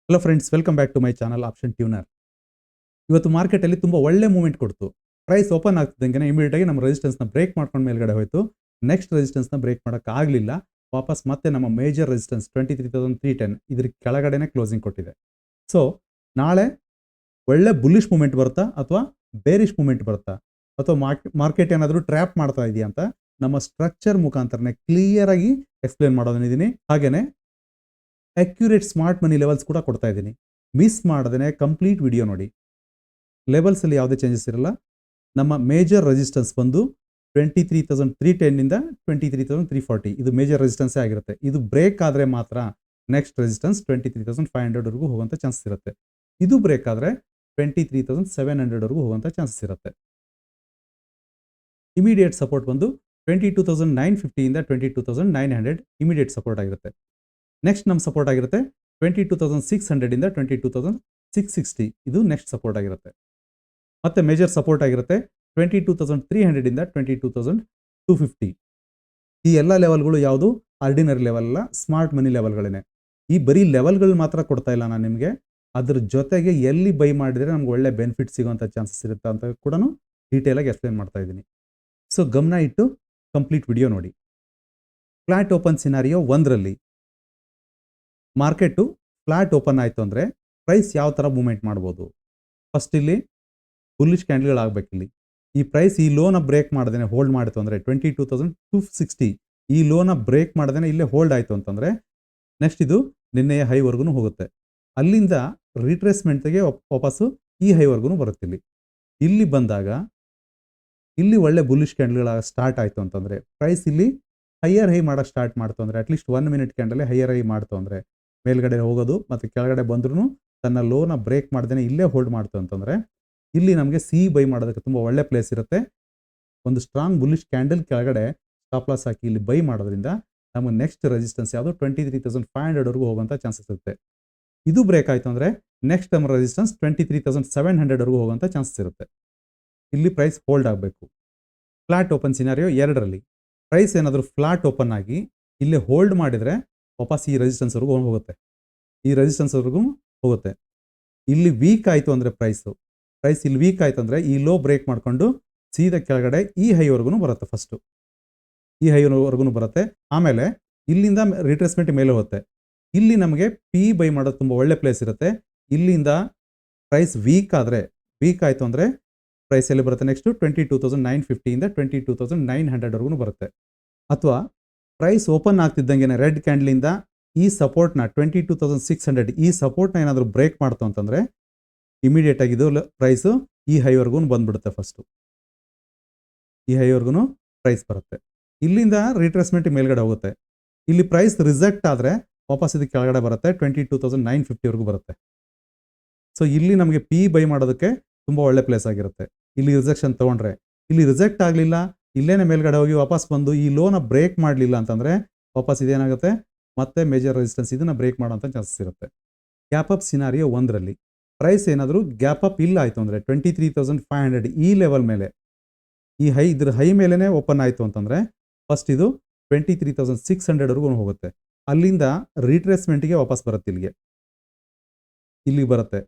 Hello friends, welcome back to my channel option tuner. ಇವತ್ತು ಮಾರ್ಕೆಟಲ್ಲಿ ತುಂಬ ಒಳ್ಳೆ ಮೂವ್ಮೆಂಟ್ ಕೊಡ್ತು. ಪ್ರೈಸ್ ಓಪನ್ ಆಗ್ತಿದ್ದಂಗೆ ಇಮಿಡಿಯೇಟ್ ಆಗಿ ನಮ್ಮ ರೆಸಿಸ್ಟೆನ್ಸ್ನ ಬ್ರೇಕ್ ಮಾಡ್ಕೊಂಡು ಮೇಲ್ಗಡೆ ಹೋಯಿತು. ನೆಕ್ಸ್ಟ್ ರೆಸಿಸ್ಟೆನ್ಸ್ನ ಬ್ರೇಕ್ ಮಾಡೋಕ್ಕಾಗಲಿಲ್ಲ. ವಾಪಸ್ ಮತ್ತೆ ನಮ್ಮ ಮೇಜರ್ ರೆಸಿಸ್ಟೆನ್ಸ್ 23,310 ಇದ್ರ ಕೆಳಗಡೆನೆ ಕ್ಲೋಸಿಂಗ್ ಕೊಟ್ಟಿದೆ. ಸೊ ನಾಳೆ ಒಳ್ಳೆ ಬುಲ್ಲಿಶ್ ಮೂವ್ಮೆಂಟ್ ಬರುತ್ತಾ ಅಥವಾ ಬೇರಿಶ್ ಮೂವ್ಮೆಂಟ್ ಬರುತ್ತಾ ಅಥವಾ ಮಾರ್ಕೆಟ್ ಏನಾದರೂ ಟ್ರ್ಯಾಪ್ ಮಾಡ್ತಾ ಇದೆಯಾ ಅಂತ ನಮ್ಮ ಸ್ಟ್ರಕ್ಚರ್ ಮುಖಾಂತರನೇ ಕ್ಲಿಯರ್ ಆಗಿ ಎಕ್ಸ್ಪ್ಲೇನ್ ಮಾಡೋದನ್ನಿದ್ದೀನಿ. ಹಾಗೇನೆ ಅಕ್ಯುರೇಟ್ ಸ್ಮಾರ್ಟ್ ಮನಿ ಲೆವೆಲ್ಸ್ ಕೂಡ ಕೊಡ್ತಾ ಇದ್ದೀನಿ. ಮಿಸ್ ಮಾಡದೇ ಕಂಪ್ಲೀಟ್ ವಿಡಿಯೋ ನೋಡಿ. ಲೆವೆಲ್ಸಲ್ಲಿ ಯಾವುದೇ ಚೇಂಜಸ್ ಇರಲ್ಲ. ನಮ್ಮ ಮೇಜರ್ ರೆಸಿಸ್ಟೆನ್ಸ್ ಬಂದು 23,310 23,340 ಇದು ಮೇಜರ್ ರೆಸಿಸ್ಟೆನ್ಸೇ ಆಗಿರುತ್ತೆ. ಇದು ಬ್ರೇಕ್ ಆದರೆ ಮಾತ್ರ ನೆಕ್ಸ್ಟ್ ರೆಸಿಸ್ಟೆನ್ಸ್ 23,500 ವರೆಗೂ ಹೋಗುವಂಥ ಚಾನ್ಸಸ್ ಇರುತ್ತೆ. ಇದು ಬ್ರೇಕ್ ಆದರೆ 23,700 ವರೆಗೂ ಹೋಗುವಂಥ ಚಾನ್ಸಸ್ ಇರುತ್ತೆ. ಇಮಿಡಿಯೇಟ್ ಸಪೋರ್ಟ್ ಬಂದು 22,950 ಇಂದ 22,900 ಇಮಿಡಿಯೇಟ್ ಸಪೋರ್ಟ್ ಆಗಿರುತ್ತೆ. ನೆಕ್ಸ್ಟ್ ನಮ್ಮ ಸಪೋರ್ಟ್ ಆಗಿರುತ್ತೆ 22,600 ಇಂದ 22,660 ಇದು ನೆಕ್ಸ್ಟ್ ಸಪೋರ್ಟ್ ಆಗಿರುತ್ತೆ. ಮತ್ತೆ ಮೇಜರ್ ಸಪೋರ್ಟ್ ಆಗಿರುತ್ತೆ 22,300 ಇಂದ 22,250. ಈ ಎಲ್ಲ ಲೆವೆಲ್ಗಳು ಯಾವುದು ಆರ್ಡಿನರಿ ಲೆವೆಲ್ ಅಲ್ಲ, ಸ್ಮಾರ್ಟ್ ಮನಿ ಲೆವೆಲ್ಗಳೇ. ಈ ಬರೀ ಲೆವೆಲ್ಗಳು ಮಾತ್ರ ಕೊಡ್ತಾ ಇಲ್ಲ ನಾನು ನಿಮಗೆ, ಅದ್ರ ಜೊತೆಗೆ ಎಲ್ಲಿ ಬೈ ಮಾಡಿದರೆ ನಮ್ಗೆ ಒಳ್ಳೆ ಬೆನಿಫಿಟ್ ಸಿಗುವಂಥ ಚಾನ್ಸಸ್ ಇರುತ್ತೆ ಅಂತ ಕೂಡ ಡೀಟೇಲಾಗಿ ಎಕ್ಸ್ಪ್ಲೇನ್ ಮಾಡ್ತಾ ಇದ್ದೀನಿ. ಸೊ ಗಮನ ಇಟ್ಟು ಕಂಪ್ಲೀಟ್ ವಿಡಿಯೋ ನೋಡಿ. ಫ್ಲಾಟ್ ಓಪನ್ ಸಿನಾರಿಯೋ 1ರಲ್ಲಿ ಮಾರ್ಕೆಟು ಫ್ಲಾಟ್ ಓಪನ್ ಆಯಿತು ಅಂದರೆ ಪ್ರೈಸ್ ಯಾವ ಥರ ಮೂವ್ಮೆಂಟ್ ಮಾಡ್ಬೋದು. ಫಸ್ಟ್ ಇಲ್ಲಿ ಬುಲ್ಲಿಶ್ ಕ್ಯಾಂಡಲ್ಗಳಾಗಬೇಕು. ಇಲ್ಲಿ ಈ ಪ್ರೈಸ್ ಈ ಲೋನ ಬ್ರೇಕ್ ಮಾಡ್ದೇನೆ ಹೋಲ್ಡ್ ಮಾಡಿತು ಅಂದರೆ 22,260 ಈ ಲೋನ ಬ್ರೇಕ್ ಮಾಡ್ದೇನೆ ಇಲ್ಲೇ ಹೋಲ್ಡ್ ಆಯಿತು ಅಂತಂದರೆ ನೆಕ್ಸ್ಟ್ ಇದು ನಿನ್ನೆಯ ಹೈವರೆಗೂ ಹೋಗುತ್ತೆ. ಅಲ್ಲಿಂದ ರಿಟ್ರೇಸ್ಮೆಂಟ್ಗೆ ವಾಪಸ್ಸು ಈ ಹೈವರೆಗೂ ಬರುತ್ತೆ. ಇಲ್ಲಿ ಬಂದಾಗ ಇಲ್ಲಿ ಒಳ್ಳೆ ಬುಲ್ಲಿಶ್ ಕ್ಯಾಂಡಲ್ಗಳ ಸ್ಟಾರ್ಟ್ ಆಯಿತು ಅಂತಂದರೆ ಪ್ರೈಸ್ ಇಲ್ಲಿ ಹೈಯರ್ ಹೈ ಮಾಡೋಕ್ಕೆ ಸ್ಟಾರ್ಟ್ ಮಾಡ್ತು ಅಂದರೆ at least 1 minute candle higher high ಮಾಡ್ತು ಅಂದರೆ ಮೇಲ್ಗಡೆ ಹೋಗೋದು ಮತ್ತು ಕೆಳಗಡೆ ಬಂದ್ರೂ ತನ್ನ ಲೋನ ಬ್ರೇಕ್ ಮಾಡ್ದೇ ಇಲ್ಲೇ ಹೋಲ್ಡ್ ಮಾಡ್ತು ಅಂತಂದರೆ ಇಲ್ಲಿ ನಮಗೆ ಸಿ ಬೈ ಮಾಡೋದಕ್ಕೆ ತುಂಬ ಒಳ್ಳೆ ಪ್ಲೇಸ್ ಇರುತ್ತೆ. ಒಂದು ಸ್ಟ್ರಾಂಗ್ ಬುಲ್ಲಿಶ್ ಕ್ಯಾಂಡಲ್ ಕೆಳಗಡೆ ಸ್ಟಾಪ್ ಲಾಸ್ ಹಾಕಿ ಇಲ್ಲಿ ಬೈ ಮಾಡೋದ್ರಿಂದ ನಮಗೆ ನೆಕ್ಸ್ಟ್ ರೆಸಿಸ್ಟೆನ್ಸ್ ಯಾವುದು 23,500 ವರೆಗೂ ಹೋಗುವಂಥ ಚಾನ್ಸಸ್ ಇರುತ್ತೆ. ಇದು ಬ್ರೇಕ್ ಆಯಿತು ಅಂದರೆ ನೆಕ್ಸ್ಟ್ ನಮ್ಮ ರೆಸಿಸ್ಟೆನ್ಸ್ 23,700 ವರೆಗೂ ಹೋಗುವಂಥ ಚಾನ್ಸಸ್ ಇರುತ್ತೆ. ಇಲ್ಲಿ ಪ್ರೈಸ್ ಹೋಲ್ಡ್ ಆಗಬೇಕು. ಫ್ಲಾಟ್ ಓಪನ್ ಸಿನಾರಿಯೋ 2ರಲ್ಲಿ ಪ್ರೈಸ್ ಏನಾದರೂ ಫ್ಲಾಟ್ ಓಪನ್ ಆಗಿ ಇಲ್ಲಿ ಹೋಲ್ಡ್ ಮಾಡಿದರೆ ವಾಪಸ್ ಈ ರೆಸಿಸ್ಟೆನ್ಸ್ವರೆಗೂ ಹೋಗುತ್ತೆ. ಈ ರೆಸಿಸ್ಟೆನ್ಸ್ವರೆಗೂ ಹೋಗುತ್ತೆ. ಇಲ್ಲಿ ವೀಕ್ ಆಯಿತು ಅಂದರೆ ಪ್ರೈಸ್ ಇಲ್ಲಿ ವೀಕ್ ಆಯಿತು ಅಂದರೆ ಈ ಲೋ ಬ್ರೇಕ್ ಮಾಡಿಕೊಂಡು ಸೀದಾ ಕೆಳಗಡೆ ಈ ಹೈವರೆಗೂ ಬರುತ್ತೆ. ಫಸ್ಟು ಈ ಹೈವರೆಗೂ ಬರುತ್ತೆ. ಆಮೇಲೆ ಇಲ್ಲಿಂದ ರಿಟ್ರೇಸ್ಮೆಂಟ್ ಮೇಲೆ ಹೋಗುತ್ತೆ. ಇಲ್ಲಿ ನಮಗೆ ಪಿ ಬೈ ಮಾಡೋದು ತುಂಬ ಒಳ್ಳೆ ಪ್ಲೇಸ್ ಇರುತ್ತೆ. ಇಲ್ಲಿಂದ ಪ್ರೈಸ್ ವೀಕ್ ಆಯಿತು ಅಂದರೆ ಪ್ರೈಸ್ ಎಲ್ಲಿ ಬರುತ್ತೆ ನೆಕ್ಸ್ಟು 22,950 ಇಂದ 22,900 ವರೆಗೂ ಬರುತ್ತೆ. ಅಥವಾ ಪ್ರೈಸ್ ಓಪನ್ ಆಗ್ತಿದ್ದಂಗೆ ರೆಡ್ ಕ್ಯಾಂಡಲಿಂದ ಈ ಸಪೋರ್ಟ್ನ 22,600 ಈ ಸಪೋರ್ಟ್ನ ಏನಾದರೂ ಬ್ರೇಕ್ ಮಾಡ್ತು ಅಂತಂದರೆ ಇಮಿಡಿಯೇಟ್ ಆಗಿ ಇದು ಪ್ರೈಸು ಈ ಹೈವರೆಗೂ ಬಂದ್ಬಿಡುತ್ತೆ. ಫಸ್ಟು ಈ ಹೈವರೆಗೂ ಪ್ರೈಸ್ ಬರುತ್ತೆ. ಇಲ್ಲಿಂದ ರಿಟ್ರೇಸ್ಮೆಂಟ್ ಮೇಲ್ಗಡೆ ಹೋಗುತ್ತೆ. ಇಲ್ಲಿ ಪ್ರೈಸ್ ರಿಜೆಕ್ಟ್ ಆದರೆ ವಾಪಸ್ ಇದು ಕೆಳಗಡೆ ಬರುತ್ತೆ 22,950 ವರೆಗೂ ಬರುತ್ತೆ. ಸೊ ಇಲ್ಲಿ ನಮಗೆ ಪಿ ಬೈ ಮಾಡೋದಕ್ಕೆ ತುಂಬ ಒಳ್ಳೆ ಪ್ಲೇಸ್ ಆಗಿರುತ್ತೆ. ಇಲ್ಲಿ ರಿಜೆಕ್ಷನ್ ತೊಗೊಂಡ್ರೆ ಇಲ್ಲಿ ರಿಜೆಕ್ಟ್ ಆಗಲಿಲ್ಲ, ಇಲ್ಲೇನೆ ಮೇಲ್ಗಡೆ ಹೋಗಿ ವಾಪಸ್ ಬಂದು ಈ ಲೋನ ಬ್ರೇಕ್ ಮಾಡಲಿಲ್ಲ ಅಂತಂದರೆ ವಾಪಸ್ ಇದೇನಾಗುತ್ತೆ ಮತ್ತೆ ಮೇಜರ್ ರೆಸಿಸ್ಟೆನ್ಸ್ ಇದನ್ನು ಬ್ರೇಕ್ ಮಾಡೋಂಥ ಚಾನ್ಸಸ್ ಇರುತ್ತೆ. ಗ್ಯಾಪ್ ಅಪ್ ಸಿನಾರಿಯೋ 1ರಲ್ಲಿ ಪ್ರೈಸ್ ಏನಾದರೂ ಗ್ಯಾಪ್ ಅಪ್ ಇಲ್ಲ ಆಯಿತು ಅಂದರೆ 23,500 ಈ ಲೆವೆಲ್ ಮೇಲೆ ಈ ಇದ್ರ ಹೈ ಮೇಲೇ ಓಪನ್ ಆಯಿತು ಅಂತಂದರೆ ಫಸ್ಟ್ ಇದು 23,600 ವರೆಗೂ ಹೋಗುತ್ತೆ. ಅಲ್ಲಿಂದ ರಿಟ್ರೇಸ್ಮೆಂಟ್ಗೆ ವಾಪಸ್ ಬರುತ್ತೆ. ಇಲ್ಲಿ ಬರುತ್ತೆ.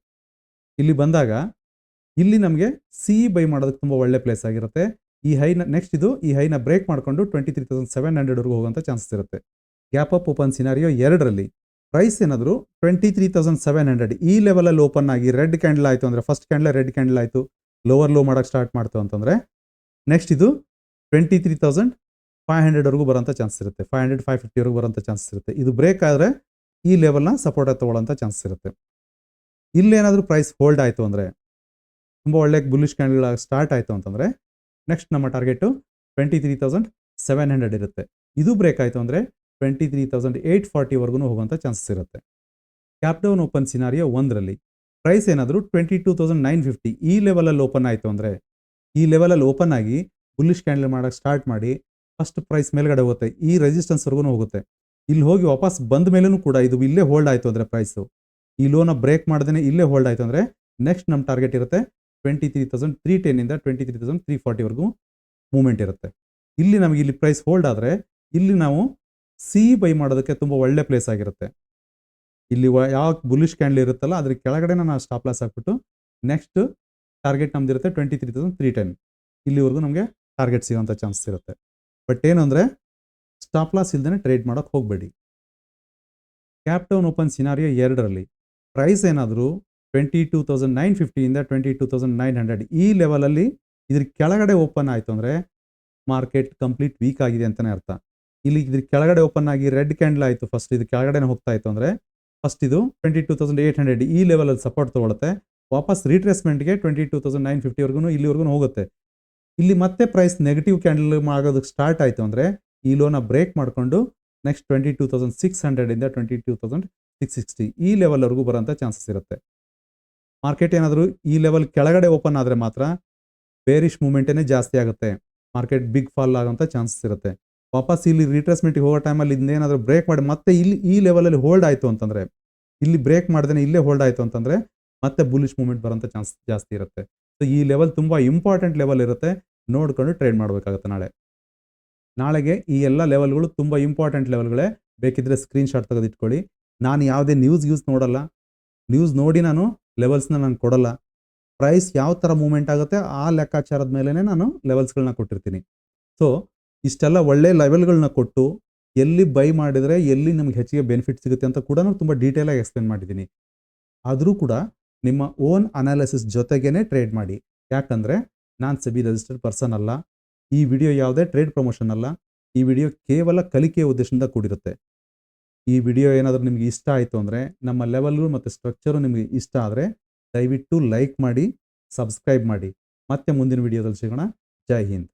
ಇಲ್ಲಿ ಬಂದಾಗ ಇಲ್ಲಿ ನಮಗೆ ಸಿ ಬೈ ಮಾಡೋದಕ್ಕೆ ತುಂಬ ಒಳ್ಳೆ ಪ್ಲೇಸ್ ಆಗಿರುತ್ತೆ. ಈ ಹೈನ ನೆಕ್ಸ್ಟ್ ಈ ಹೈನ ಬ್ರೇಕ್ ಮಾಡಿಕೊಂಡು 23,700 ವರೆಗೂ ಹೋಗುವಂಥ ಚಾನ್ಸಸ್ ಇರುತ್ತೆ. ಗ್ಯಾಪ್ ಅಪ್ ಓಪನ್ ಸಿನಾರಿಯೋ 2ರಲ್ಲಿ ಪ್ರೈಸ್ ಏನಾದರೂ 23,700 ಈ ಲೆವೆಲಲ್ಲಿ ಓಪನ್ ಆಗಿ ರೆಡ್ ಕ್ಯಾಂಡಲ್ ಆಯಿತು ಅಂದರೆ ಫಸ್ಟ್ ಕ್ಯಾಂಡಲ್ ರೆಡ್ ಕ್ಯಾಂಡಲ್ ಆಯಿತು, ಲೋವರ್ ಲೋ ಮಾಡೋಕ್ಕೆ ಸ್ಟಾರ್ಟ್ ಮಾಡ್ತು ಅಂತಂದರೆ ನೆಕ್ಸ್ಟ್ ಇದು 23,500 ವರೆಗೂ ಬರೋಂಥ ಚಾನ್ಸಸ್ ಇರುತ್ತೆ. 500 550 ವರೆಗೂ ಬರೋಂಥ ಚಾನ್ಸಸ್ ಇರುತ್ತೆ. ಇದು ಬ್ರೇಕ್ ಆದರೆ ಈ ಲೆವೆಲ್ನ ಸಪೋರ್ಟ್ ತೊಗೊಳ್ಳೋಂಥ ಚಾನ್ಸಸ್ ಇರುತ್ತೆ. ಇಲ್ಲೇನಾದರೂ ಪ್ರೈಸ್ ಹೋಲ್ಡ್ ಆಯಿತು ಅಂದರೆ ತುಂಬ ಒಳ್ಳೆ ಬುಲ್ಲಿಶ್ ಕ್ಯಾಂಡಲ್ ಸ್ಟಾರ್ಟ್ ಆಯಿತು ಅಂತಂದರೆ ನೆಕ್ಸ್ಟ್ ನಮ್ಮ ಟಾರ್ಗೆಟು 23,700 ಇರುತ್ತೆ. ಇದು ಬ್ರೇಕ್ ಆಯಿತು ಅಂದರೆ 23,840 ವರೆಗೂ ಹೋಗುವಂಥ ಚಾನ್ಸಸ್ ಇರುತ್ತೆ. ಕ್ಯಾಪ್ ಡೌನ್ ಓಪನ್ ಸಿನಾರಿಯೋ 1ರಲ್ಲಿ ಪ್ರೈಸ್ ಏನಾದರೂ 22,950 ಈ ಲೆವೆಲಲ್ಲಿ ಓಪನ್ ಆಯಿತು ಅಂದರೆ ಈ ಲೆವೆಲಲ್ಲಿ ಓಪನ್ ಆಗಿ ಬುಲ್ಲಿಶ್ ಕ್ಯಾಂಡಲ್ ಮಾಡೋಕ್ಕೆ ಸ್ಟಾರ್ಟ್ ಮಾಡಿ ಫಸ್ಟ್ ಪ್ರೈಸ್ ಮೇಲ್ಗಡೆ ಹೋಗುತ್ತೆ, ಈ ರೆಸಿಸ್ಟೆನ್ಸ್ವರೆಗೂ ಹೋಗುತ್ತೆ. ಇಲ್ಲಿ ಹೋಗಿ ವಾಪಸ್ ಬಂದ ಮೇಲೂ ಕೂಡ ಇದು ಇಲ್ಲೇ ಹೋಲ್ಡ್ ಆಯಿತು ಅಂದರೆ ಪ್ರೈಸು ಈ ಲೋನ ಬ್ರೇಕ್ ಮಾಡ್ದೇ ಇಲ್ಲೇ ಹೋಲ್ಡ್ ಆಯಿತು ಅಂದರೆ ನೆಕ್ಸ್ಟ್ ನಮ್ಮ ಟಾರ್ಗೆಟ್ ಇರುತ್ತೆ 23,310 ಇಂದ 23,340 ವರೆಗೂ ಮೂವ್ಮೆಂಟ್ ಇರುತ್ತೆ. ಇಲ್ಲಿ ನಮಗೆ ಇಲ್ಲಿ ಪ್ರೈಸ್ ಹೋಲ್ಡ್ ಆದರೆ ಇಲ್ಲಿ ನಾವು ಸಿ ಬೈ ಮಾಡೋದಕ್ಕೆ ತುಂಬ ಒಳ್ಳೆ ಪ್ಲೇಸ್ ಆಗಿರುತ್ತೆ. ಇಲ್ಲಿ ಯಾವ ಬುಲಿಶ್ ಕ್ಯಾಂಡಲ್ ಇರುತ್ತಲ್ಲ ಅದ್ರ ಕೆಳಗಡೆ ನಾನು ಸ್ಟಾಪ್ ಲಾಸ್ ಹಾಕ್ಬಿಟ್ಟು ನೆಕ್ಸ್ಟ್ ಟಾರ್ಗೆಟ್ ನಮ್ದಿರುತ್ತೆ 23,310 ಇಲ್ಲಿವರೆಗೂ ನಮಗೆ ಟಾರ್ಗೆಟ್ ಸಿಗೋಂಥ ಚಾನ್ಸಸ್ ಇರುತ್ತೆ. ಬಟ್ ಏನು ಅಂದರೆ ಸ್ಟಾಪ್ ಲಾಸ್ ಇಲ್ದೇ ಟ್ರೇಡ್ ಮಾಡೋಕ್ಕೆ ಹೋಗಬೇಡಿ. ಕ್ಯಾಪ್ ಡೌನ್ ಓಪನ್ ಸಿನಾರಿಯೋ 2ರಲ್ಲಿ ಪ್ರೈಸ್ ಏನಾದರೂ 22,950 ಇಂದ 22,900 ಈ ಲೆವೆಲಲ್ಲಿ ಇದ್ರ ಕೆಳಗಡೆ ಓಪನ್ ಆಯಿತು ಅಂದರೆ ಮಾರ್ಕೆಟ್ ಕಂಪ್ಲೀಟ್ ವೀಕ್ ಆಗಿದೆ ಅಂತಲೇ ಅರ್ಥ. ಇಲ್ಲಿ ಇದ್ರ ಕೆಳಗಡೆ ಓಪನ್ ಆಗಿ ರೆಡ್ ಕ್ಯಾಂಡಲ್ ಆಯಿತು, ಫಸ್ಟ್ ಇದು ಕೆಳಗಡೆ ಹೋಗ್ತಾ ಇತ್ತು ಅಂದರೆ ಫಸ್ಟ್ ಇದು 22,800 ಈ ಲೆವೆಲಲ್ಲಿ ಸಪೋರ್ಟ್ ತೊಗೊಳುತ್ತೆ, ವಾಪಸ್ ರೀಟ್ರೇಸ್ಮೆಂಟ್ಗೆ 22,950 ಇಲ್ಲಿವರೆಗೂ ಹೋಗುತ್ತೆ. ಇಲ್ಲಿ ಮತ್ತೆ ಪ್ರೈಸ್ ನೆಗೆಟಿವ್ ಕ್ಯಾಂಡಲ್ ಆಗೋದಕ್ಕೆ ಸ್ಟಾರ್ಟ್ ಆಯಿತು ಅಂದರೆ ಈ ಲೋನ ಬ್ರೇಕ್ ಮಾಡಿಕೊಂಡು ನೆಕ್ಸ್ಟ್ 22,600 ಇಂದ 22,660 ಈ ಲೆವೆಲ್ವರೆಗೂ ಬರೋಂಥ ಚಾನ್ಸಸ್ ಇರುತ್ತೆ. ಮಾರ್ಕೆಟ್ ಏನಾದರೂ ಈ ಲೆವೆಲ್ ಕೆಳಗಡೆ ಓಪನ್ ಆದರೆ ಮಾತ್ರ ಬೇರಿಶ್ ಮೂಮೆಂಟೇ ಜಾಸ್ತಿ ಆಗುತ್ತೆ, ಮಾರ್ಕೆಟ್ ಬಿಗ್ ಫಾಲ್ ಆಗೋಂಥ ಚಾನ್ಸಸ್ ಇರುತ್ತೆ. ವಾಪಸ್ ಇಲ್ಲಿ ರೀಟ್ರೇಸ್ಮೆಂಟ್ಗೆ ಹೋಗೋ ಟೈಮಲ್ಲಿ ಇನ್ನೇನಾದರೂ ಬ್ರೇಕ್ ಮಾಡಿ ಮತ್ತೆ ಇಲ್ಲಿ ಈ ಲೆವೆಲಲ್ಲಿ ಹೋಲ್ಡ್ ಆಯಿತು ಅಂತಂದರೆ, ಇಲ್ಲಿ ಬ್ರೇಕ್ ಮಾಡ್ದೇ ಇಲ್ಲೇ ಹೋಲ್ಡ್ ಆಯಿತು ಅಂತಂದರೆ ಮತ್ತೆ ಬುಲಿಶ್ ಮೂಮೆಂಟ್ ಬರೋಂಥ ಚಾನ್ಸ್ ಜಾಸ್ತಿ ಇರುತ್ತೆ. ಸೊ ಈ ಲೆವೆಲ್ ತುಂಬ ಇಂಪಾರ್ಟೆಂಟ್ ಲೆವೆಲ್ ಇರುತ್ತೆ, ನೋಡ್ಕೊಂಡು ಟ್ರೇಡ್ ಮಾಡಬೇಕಾಗುತ್ತೆ. ನಾಳೆಗೆ ಈ ಎಲ್ಲ ಲೆವೆಲ್ಗಳು ತುಂಬ ಇಂಪಾರ್ಟೆಂಟ್ ಲೆವೆಲ್ಗಳೇ, ಬೇಕಿದ್ದರೆ ಸ್ಕ್ರೀನ್ಶಾಟ್ ತೆಗೆದಿಟ್ಕೊಳ್ಳಿ. ನಾನು ಯಾವುದೇ ನ್ಯೂಸ್ ನೋಡಲ್ಲ, ನ್ಯೂಸ್ ನೋಡಿ ನಾನು ಲೆವೆಲ್ಸ್ನ ನಾನು ಕೊಡಲ್ಲ. ಪ್ರೈಸ್ ಯಾವ ಥರ ಮೂವ್ಮೆಂಟ್ ಆಗುತ್ತೆ ಆ ಲೆಕ್ಕಾಚಾರದ ಮೇಲೇ ನಾನು ಲೆವೆಲ್ಸ್ಗಳನ್ನ ಕೊಟ್ಟಿರ್ತೀನಿ. ಸೊ ಇಷ್ಟೆಲ್ಲ ಒಳ್ಳೆ ಲೆವೆಲ್ಗಳನ್ನ ಕೊಟ್ಟು ಎಲ್ಲಿ ಬೈ ಮಾಡಿದರೆ ಎಲ್ಲಿ ನಮ್ಗೆ ಹೆಚ್ಚಿಗೆ ಬೆನಿಫಿಟ್ ಸಿಗುತ್ತೆ ಅಂತ ಕೂಡ ತುಂಬ ಡೀಟೇಲಾಗಿ ಎಕ್ಸ್ಪ್ಲೇನ್ ಮಾಡಿದ್ದೀನಿ. ಆದರೂ ಕೂಡ ನಿಮ್ಮ ಓನ್ ಅನಾಲಿಸಿಸ್ ಜೊತೆಗೇ ಟ್ರೇಡ್ ಮಾಡಿ. ಯಾಕಂದರೆ ನಾನು ಸೆಬಿ ರಿಜಿಸ್ಟರ್ಡ್ ಪರ್ಸನ್ ಅಲ್ಲ, ಈ ವಿಡಿಯೋ ಯಾವುದೇ ಟ್ರೇಡ್ ಪ್ರಮೋಷನ್ ಅಲ್ಲ, ಈ ವಿಡಿಯೋ ಕೇವಲ ಕಲಿಕೆಯ ಉದ್ದೇಶದಿಂದ ಕೂಡಿರುತ್ತೆ. ಈ ವಿಡಿಯೋ ಏನಾದರೂ ನಿಮಗೆ ಇಷ್ಟ ಆಯಿತು ಅಂದರೆ, ನಮ್ಮ ಲೆವೆಲ್ಗಳು ಮತ್ತು ಸ್ಟ್ರಕ್ಚರು ನಿಮಗೆ ಇಷ್ಟ ಆದರೆ ದಯವಿಟ್ಟು ಲೈಕ್ ಮಾಡಿ, ಸಬ್ಸ್ಕ್ರೈಬ್ ಮಾಡಿ. ಮತ್ತೆ ಮುಂದಿನ ವಿಡಿಯೋದಲ್ಲಿ ಸಿಗೋಣ. ಜೈ ಹಿಂದ್.